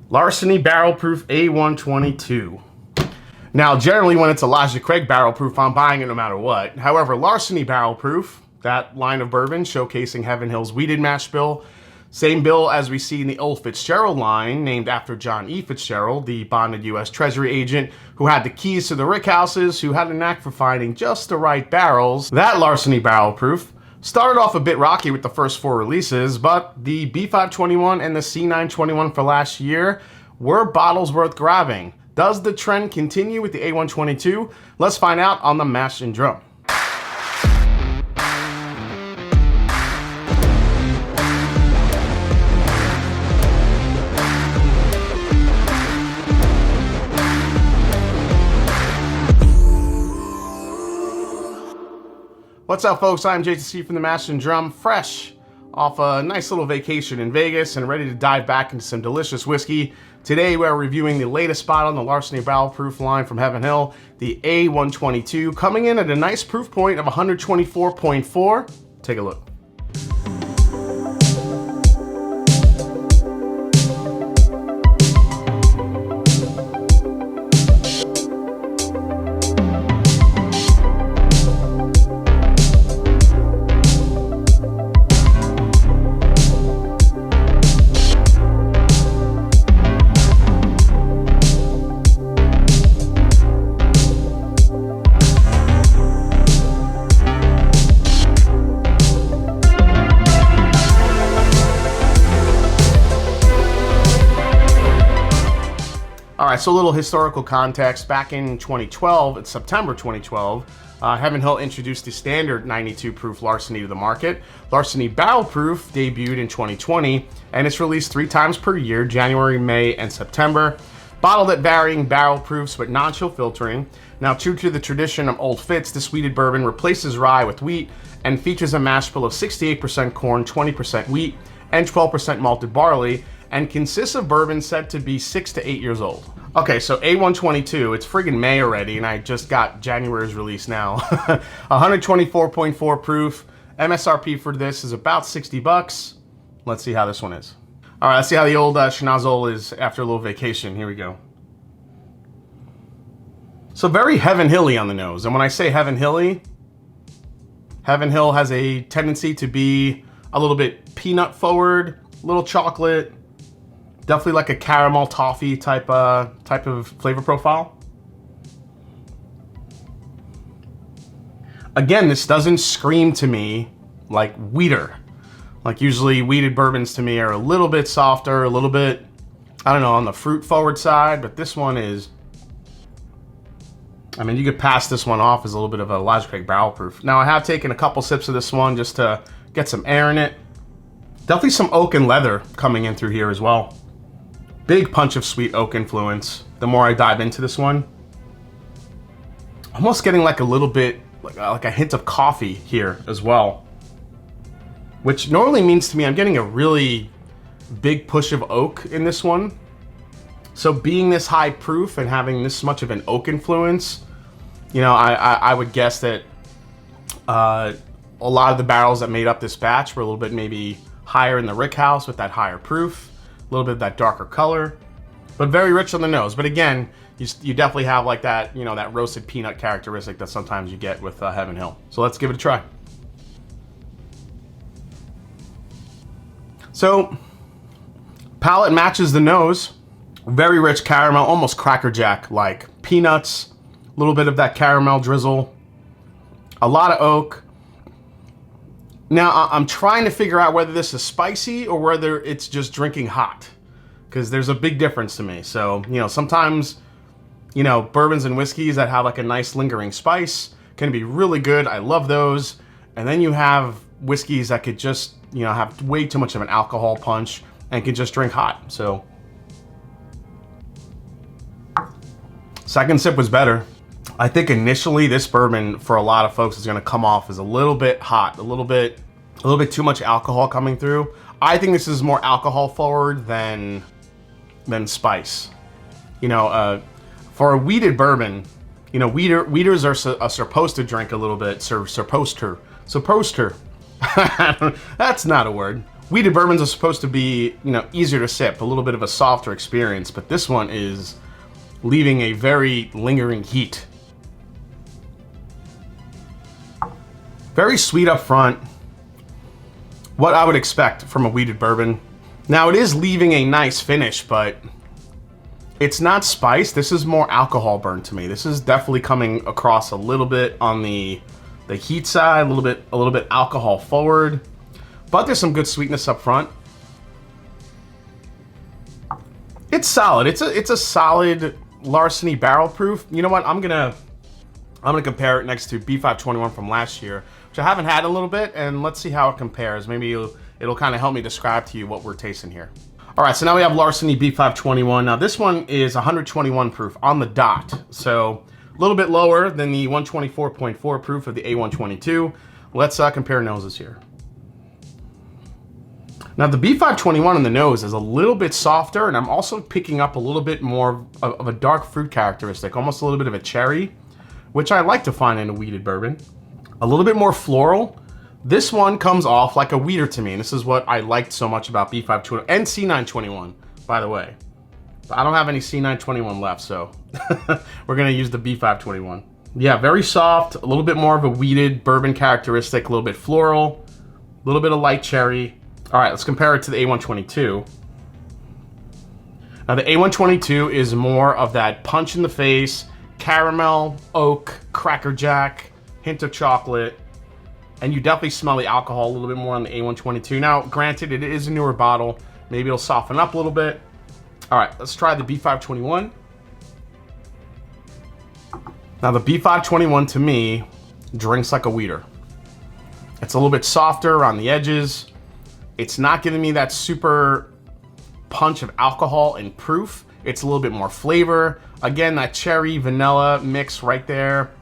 Larceny Barrel Proof A122. Now, generally when it's Elijah Craig Barrel Proof, I'm buying it no matter what. However, Larceny Barrel Proof, that line of bourbon showcasing Heaven Hill's wheated mash bill, same bill as we see in the Old Fitzgerald line, named after John E. Fitzgerald, the bonded U.S. Treasury agent who had the keys to the rickhouses, who had a knack for finding just the right barrels. That Larceny Barrel Proof started off a bit rocky with the first 4 releases, but the B521 and the C921 for last year were bottles worth grabbing. Does the trend continue with the A122? Let's find out on the Mash and Drum. What's up, folks? I'm JTC from the Mash and Drum, fresh off a nice little vacation in Vegas and ready to dive back into some delicious whiskey. Today we're reviewing the latest bottle on the Larceny Barrel Proof line from Heaven Hill, the A122, coming in at a nice proof point of 124.4. Take a look. Alright, so a little historical context. Back in 2012, it's September 2012, Heaven Hill introduced the standard 92 proof Larceny to the market. Larceny Barrel Proof debuted in 2020, and it's released 3 times per year, January, May, and September. Bottled at varying barrel proofs with non-chill filtering. Now, true to the tradition of Old Fitz, this wheated bourbon replaces rye with wheat and features a mash bill of 68% corn, 20% wheat, and 12% malted barley, and consists of bourbon said to be 6 to 8 years old. Okay, so A122, it's friggin' May already, and I just got January's release now. 124.4 proof. MSRP for this is about 60 bucks. Let's see how this one is. All right, let's see how the old Schnozzle is after a little vacation. Here we go. So very Heaven Hilly on the nose, and when I say Heaven Hilly, Heaven Hill has a tendency to be a little bit peanut forward, a little chocolate, definitely like a caramel toffee type of flavor profile. Again, this doesn't scream to me like wheater. Like usually wheated bourbons to me are a little bit softer, a little bit, I don't know, on the fruit forward side, but this one is, I mean, you could pass this one off as a little bit of a Elijah Craig Barrel Proof. Now I have taken a couple sips of this one just to get some air in it. Definitely some oak and leather coming in through here as well. Big punch of sweet oak influence. The more I dive into this one, almost getting like a little bit, like a hint of coffee here as well. Which normally means to me I'm getting a really big push of oak in this one. So being this high proof and having this much of an oak influence, you know, I would guess that a lot of the barrels that made up this batch were a little bit maybe higher in the rick house with that higher proof. A little bit of that darker color, but very rich on the nose. But again, you definitely have like that, you know, that roasted peanut characteristic that sometimes you get with Heaven Hill. So let's give it a try. So, palate matches the nose. Very rich caramel, almost Cracker Jack like peanuts. A little bit of that caramel drizzle. A lot of oak. Now, I'm trying to figure out whether this is spicy or whether it's just drinking hot, because there's a big difference to me. So, you know, sometimes, you know, bourbons and whiskeys that have like a nice lingering spice can be really good. I love those. And then you have whiskeys that could just, you know, have way too much of an alcohol punch and can just drink hot. So, second sip was better. I think initially this bourbon for a lot of folks is going to come off as a little bit hot, a little bit too much alcohol coming through. I think this is more alcohol forward than spice. You know, for a wheated bourbon, you know, wheaters are supposed to drink a little bit. Supposed to. That's not a word. Wheated bourbons are supposed to be, easier to sip, a little bit of a softer experience, but this one is leaving a very lingering heat. Very sweet up front. What I would expect from a wheated bourbon. Now it is leaving a nice finish, but it's not spice. This is more alcohol burn to me. This is definitely coming across a little bit on the heat side, a little bit alcohol forward, but there's some good sweetness up front. It's solid. It's a solid Larceny barrel proof. You know what? I'm gonna compare it next to B521 from last year, which I haven't had in a little bit, and let's see how it compares. Maybe it'll kind of help me describe to you what we're tasting here. All right, so now we have Larceny B521. Now this one is 121 proof on the dot, so a little bit lower than the 124.4 proof of the A122. Let's compare noses here. Now the B521 on the nose is a little bit softer, and I'm also picking up a little bit more of a dark fruit characteristic, almost a little bit of a cherry, which I like to find in a wheated bourbon. A little bit more floral. This one comes off like a wheater to me, and this is what I liked so much about B521 and C921, by the way. But I don't have any C921 left, so we're gonna use the B521. Yeah, very soft, a little bit more of a wheated bourbon characteristic, a little bit floral, a little bit of light cherry. All right, let's compare it to the A122. Now the A122 is more of that punch in the face, caramel, oak, Cracker Jack, hint of chocolate, and you definitely smell the alcohol a little bit more on the A122. Now, granted, it is a newer bottle. Maybe it'll soften up a little bit. All right, let's try the B521. Now the B521 to me drinks like a wheater. It's a little bit softer around the edges. It's not giving me that super punch of alcohol and proof. It's a little bit more flavor. Again, that cherry vanilla mix right there.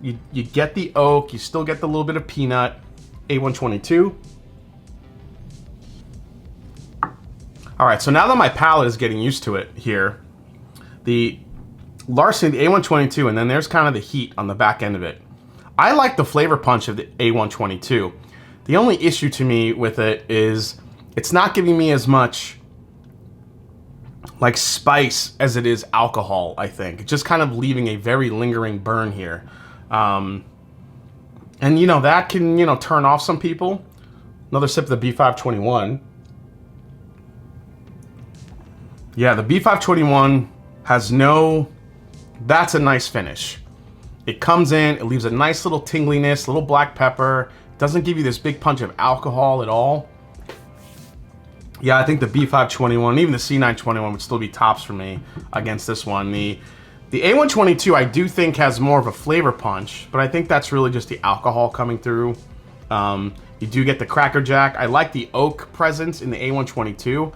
You get the oak, you still get the little bit of peanut. A122. All right, so now that my palate is getting used to it here, the Larceny, the A122, and then there's kind of the heat on the back end of it. I like the flavor punch of the A122. The only issue to me with it is it's not giving me as much like spice as it is alcohol, I think. It's just kind of leaving a very lingering burn here. And that can, turn off some people. Another sip of the B521. Yeah, the B521 has that's a nice finish. It comes in, it leaves a nice little tingliness, little black pepper. Doesn't give you this big punch of alcohol at all. Yeah, I think the B521, even the C921 would still be tops for me against this one. The A122 I do think has more of a flavor punch, but I think that's really just the alcohol coming through. You do get the Cracker Jack. I like the oak presence in the A122,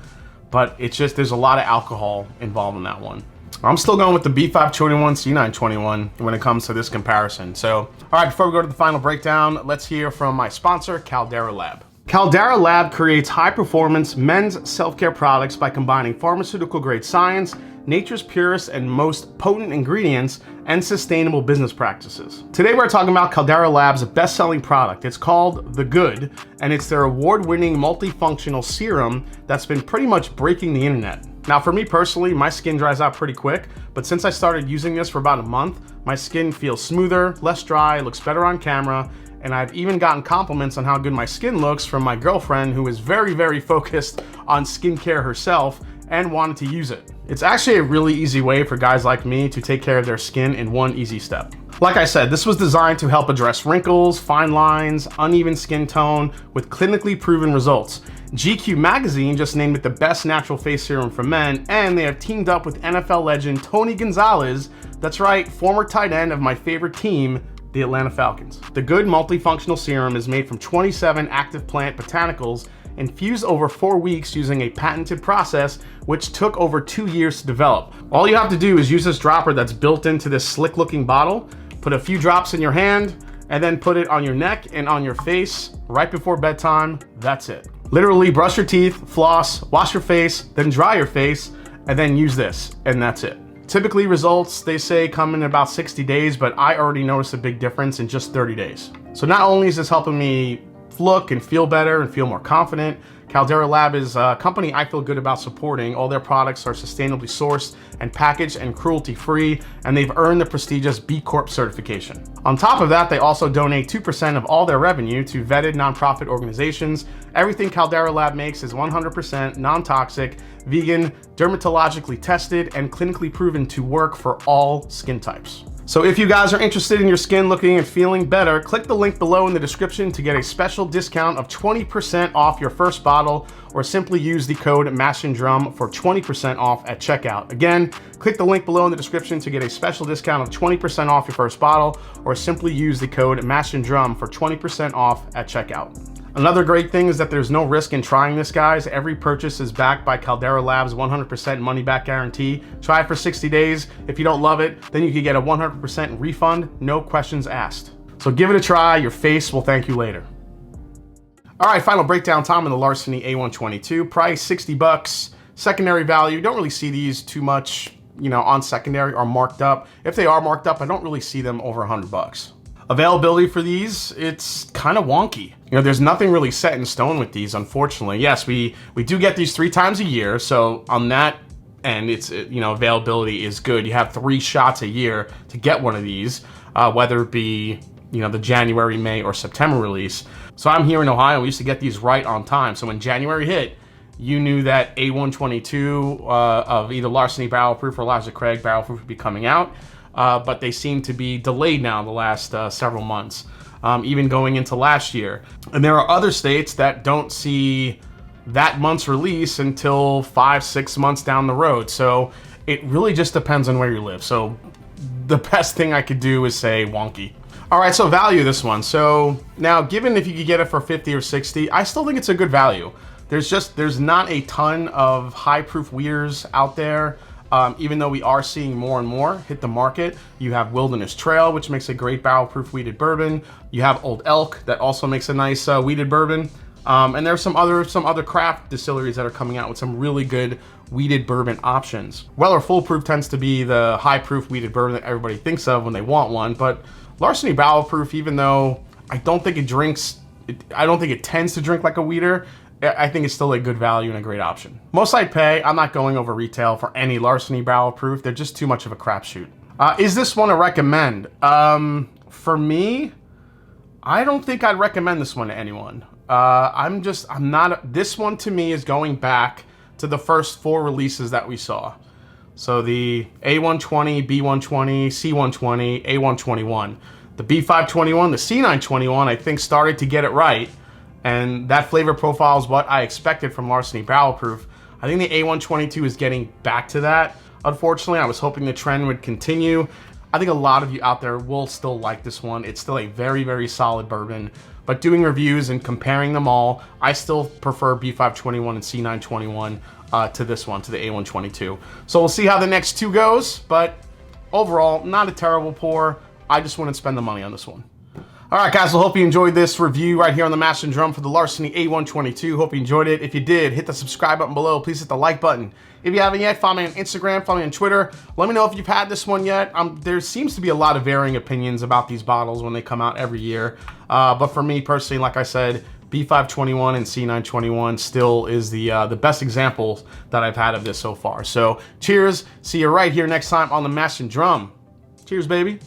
but it's just there's a lot of alcohol involved in that one. I'm still going with the B521, C921 when it comes to this comparison. So, all right, before we go to the final breakdown, let's hear from my sponsor, Caldera Lab. Caldera Lab creates high-performance men's self-care products by combining pharmaceutical-grade science, nature's purest and most potent ingredients, and sustainable business practices. Today we're talking about Caldera Lab's best-selling product. It's called The Good, and it's their award-winning multifunctional serum that's been pretty much breaking the internet. Now for me personally, my skin dries out pretty quick, but since I started using this for about a month, my skin feels smoother, less dry, looks better on camera, and I've even gotten compliments on how good my skin looks from my girlfriend, who is very, very focused on skincare herself and wanted to use it. It's actually a really easy way for guys like me to take care of their skin in one easy step. Like I said, this was designed to help address wrinkles, fine lines, uneven skin tone with clinically proven results. GQ magazine just named it the best natural face serum for men, and they have teamed up with NFL legend Tony Gonzalez, that's right, former tight end of my favorite team, the Atlanta Falcons. The Good multifunctional serum is made from 27 active plant botanicals infused over 4 weeks using a patented process which took over 2 years to develop. All you have to do is use this dropper that's built into this slick looking bottle, put a few drops in your hand, and then put it on your neck and on your face right before bedtime. That's it. Literally brush your teeth, floss, wash your face, then dry your face, and then use this, and that's it. Typically results, they say, come in about 60 days, but I already noticed a big difference in just 30 days. So not only is this helping me both look and feel better and feel more confident. Caldera Lab is a company I feel good about supporting. All their products are sustainably sourced and packaged and cruelty-free, and they've earned the prestigious B Corp certification. On top of that, they also donate 2% of all their revenue to vetted nonprofit organizations. Everything Caldera Lab makes is 100% non-toxic, vegan, dermatologically tested, and clinically proven to work for all skin types. So if you guys are interested in your skin looking and feeling better, click the link below in the description to get a special discount of 20% off your first bottle, or simply use the code MASHANDRUM for 20% off at checkout. Again, click the link below in the description to get a special discount of 20% off your first bottle, or simply use the code MASHANDRUM for 20% off at checkout. Another great thing is that there's no risk in trying this, guys. Every purchase is backed by Caldera Lab's 100% money back guarantee. Try it for 60 days. If you don't love it, then you can get a 100% refund, no questions asked. So give it a try. Your face will thank you later. All right, final breakdown time on the Larceny A122. Price, 60 bucks. Secondary value, don't really see these too much, on secondary or marked up. If they are marked up, I don't really see them over 100 bucks. Availability for these, it's kind of wonky. There's nothing really set in stone with these, unfortunately. Yes, we do get these 3 times a year, so on that end, it's availability is good. You have 3 shots a year to get one of these, whether it be the January, May, or September release. So I'm here in Ohio. We used to get these right on time. So when January hit, you knew that A122 of either Larceny Barrel Proof or Elijah Craig Barrel Proof would be coming out. But they seem to be delayed now the last several months, even going into last year. And there are other states that don't see that month's release until 5-6 months down the road. So it really just depends on where you live. So the best thing I could do is say wonky. All right, so value this one. So now, given if you could get it for 50 or 60, I still think it's a good value. There's not a ton of high proof weeders out there. Even though we are seeing more and more hit the market. You have Wilderness Trail, which makes a great barrel-proof wheated bourbon. You have Old Elk, that also makes a nice wheated bourbon. And there's some other craft distilleries that are coming out with some really good wheated bourbon options. Weller Full Proof tends to be the high-proof wheated bourbon that everybody thinks of when they want one, but Larceny Barrel Proof, even though I don't think it tends to drink like a wheater, I think it's still a good value and a great option. Most I'd pay, I'm not going over retail for any Larceny Barrel Proof. They're just too much of a crapshoot. Is this one a recommend? For me, I don't think I'd recommend this one to anyone. This one to me is going back to the first 4 releases that we saw. So the A120, B120, C120, A121. The B521, the C921, I think started to get it right. And that flavor profile is what I expected from Larceny Barrel Proof. I think the A122 is getting back to that. Unfortunately, I was hoping the trend would continue. I think a lot of you out there will still like this one. It's still a very, very solid bourbon. But doing reviews and comparing them all, I still prefer B521 and C921 to this one, to the A122. So we'll see how the next 2 goes. But overall, not a terrible pour. I just wouldn't spend the money on this one. All right, guys, I hope you enjoyed this review right here on the Mash and Drum for the Larceny A122. Hope you enjoyed it. If you did, hit the subscribe button below. Please hit the like button. If you haven't yet, follow me on Instagram, follow me on Twitter. Let me know if you've had this one yet. There seems to be a lot of varying opinions about these bottles when they come out every year. But for me personally, like I said, B521 and C921 still is the best examples that I've had of this so far. So cheers. See you right here next time on the Mash and Drum. Cheers, baby.